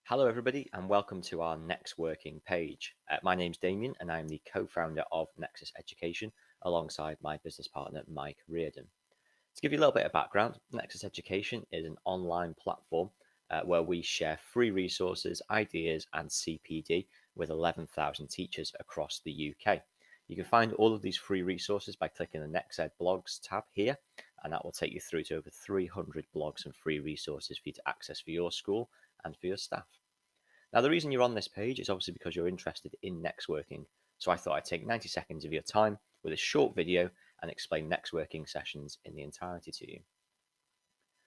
Hello, everybody, and welcome to our NeXworking page. My name's Damien, and I'm the co-founder of Nexus Education alongside my business partner, Mike Reardon. To give you a little bit of background, Nexus Education is an online platform where we share free resources, ideas, and CPD with 11,000 teachers across the UK. You can find all of these free resources by clicking the NextEd blogs tab here, and that will take you through to over 300 blogs and free resources for you to access for your school and for your staff. Now, the reason you're on this page is obviously because you're interested in NeXworking. So I thought I'd take 90 seconds of your time with a short video and explain NeXworking sessions in the entirety to you.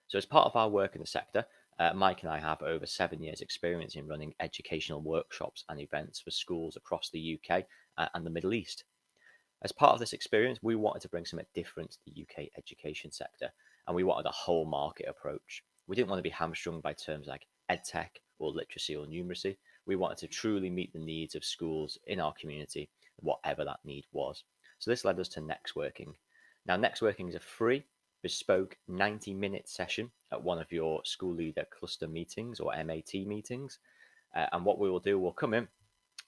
So as part of our work in the sector, Mike and I have over 7 years experience in running educational workshops and events for schools across the UK and the Middle East. As part of this experience, we wanted to bring something different to the UK education sector, and we wanted a whole market approach. We didn't want to be hamstrung by terms like edtech or literacy or numeracy. We wanted to truly meet the needs of schools in our community, whatever that need was. So this led us to NeXworking. Now, NeXworking is a free, bespoke 90-minute session at one of your school leader cluster meetings or MAT meetings. And what we will do, we'll come in,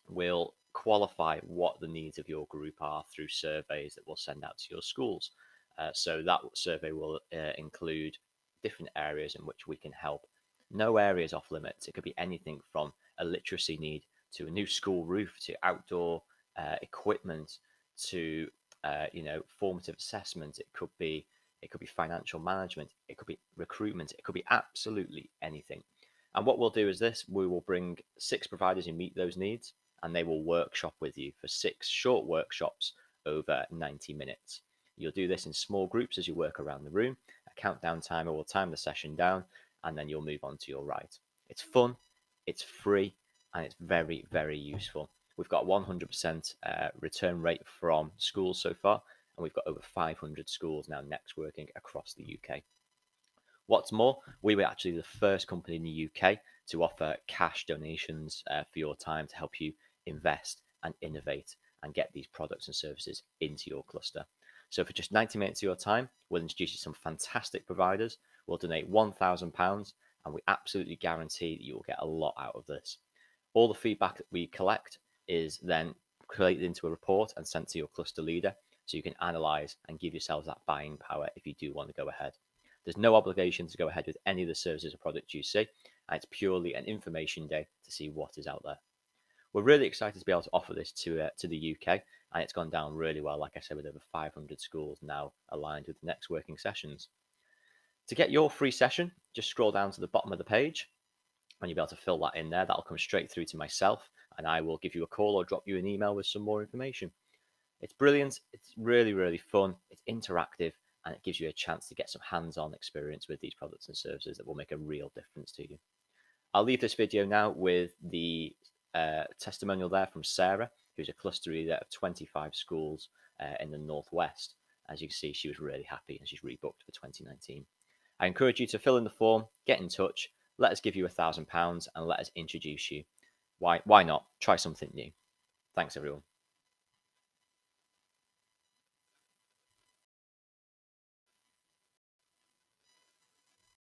we'll qualify what the needs of your group are through surveys that we'll send out to your schools. So that survey will include different areas in which we can help. No areas off limits. It could be anything from a literacy need to a new school roof to outdoor equipment to formative assessment. It could be financial management. It could be recruitment. It could be absolutely anything. And what we'll do is this: we will bring 6 providers who meet those needs, and they will workshop with you for 6 short workshops over 90 minutes. You'll do this in small groups as you work around the room. A countdown timer will time the session down, and then you'll move on to your right. It's fun, it's free, and it's very, very useful. We've got 100% return rate from schools so far, and we've got over 500 schools now NeXworking across the UK. What's more, we were actually the first company in the UK to offer cash donations for your time to help you invest and innovate and get these products and services into your cluster. So for just 90 minutes of your time, we'll introduce you to some fantastic providers. We'll donate £1,000, and we absolutely guarantee that you will get a lot out of this. All the feedback that we collect is then collated into a report and sent to your cluster leader, so you can analyze and give yourselves that buying power if you do want to go ahead. There's no obligation to go ahead with any of the services or products you see, and it's purely an information day to see what is out there. We're really excited to be able to offer this to the UK, and it's gone down really well, like I said, with over 500 schools now aligned with the NeXworking sessions. To get your free session, just scroll down to the bottom of the page, and you'll be able to fill that in there. That'll come straight through to myself, and I will give you a call or drop you an email with some more information. It's brilliant. It's really, really fun. It's interactive, and it gives you a chance to get some hands-on experience with these products and services that will make a real difference to you. I'll leave this video now with the testimonial there from Sarah, who's a cluster leader of 25 schools in the Northwest. As you can see, she was really happy and she's rebooked for 2019. I encourage you to fill in the form, get in touch, let us give you £1,000 and let us introduce you. Why not? Try something new. Thanks, everyone.